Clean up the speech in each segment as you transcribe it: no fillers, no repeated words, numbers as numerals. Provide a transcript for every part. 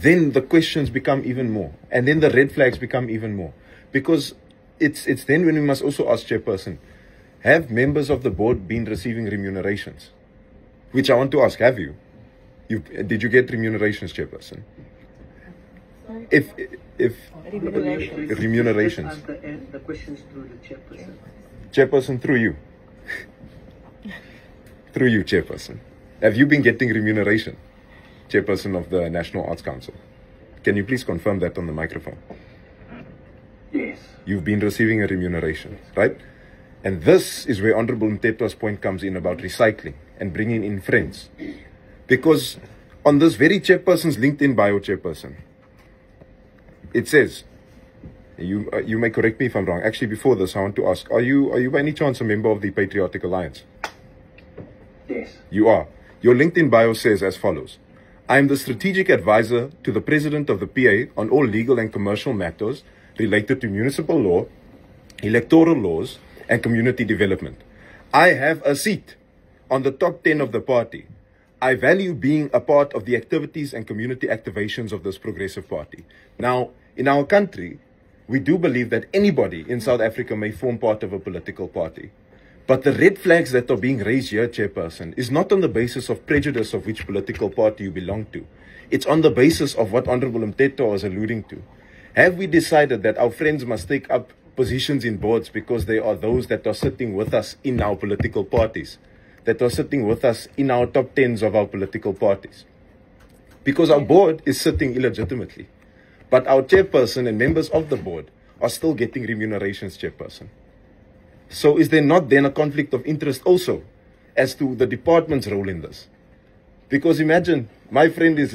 then the questions become even more. And then the red flags become even more. Because it's then when we must also ask, Chairperson, have members of the board been receiving remunerations? Which I want to ask, have you? Did you get remunerations, Chairperson? If remunerations. The questions through the Chairperson. Chairperson, through you. Through you, Chairperson. Have you been getting remuneration, Chairperson of the National Arts Council? Can you please confirm that on the microphone? Yes. You've been receiving a remuneration, right? And this is where Honorable Mthethwa's point comes in about recycling and bringing in friends. Because on this very Chairperson's LinkedIn bio, Chairperson, it says, you may correct me if I'm wrong. Actually, before this, I want to ask, are you by any chance a member of the Patriotic Alliance? Yes. You are. Your LinkedIn bio says as follows: I am the strategic advisor to the President of the PA on all legal and commercial matters related to municipal law, electoral laws, and community development. I have a seat on the top 10 of the party. I value being a part of the activities and community activations of this progressive party. Now, in our country, we do believe that anybody in South Africa may form part of a political party. But the red flags that are being raised here, Chairperson, is not on the basis of prejudice of which political party you belong to. It's on the basis of what Honorable Mthethwa was alluding to. Have we decided that our friends must take up positions in boards because they are those that are sitting with us in our political parties, that are sitting with us in our top tens of our political parties? Because our board is sitting illegitimately. But our Chairperson and members of the board are still getting remunerations, Chairperson. So is there not then a conflict of interest also as to the department's role in this? Because imagine, my friend is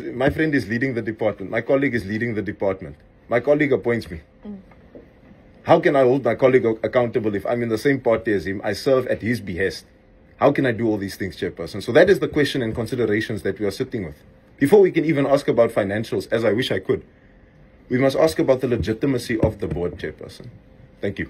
leading the department. My colleague is leading the department. My colleague appoints me. How can I hold my colleague accountable if I'm in the same party as him? I serve at his behest. How can I do all these things, Chairperson? So that is the question and considerations that we are sitting with. Before we can even ask about financials, as I wish I could, we must ask about the legitimacy of the board, Chairperson. Thank you.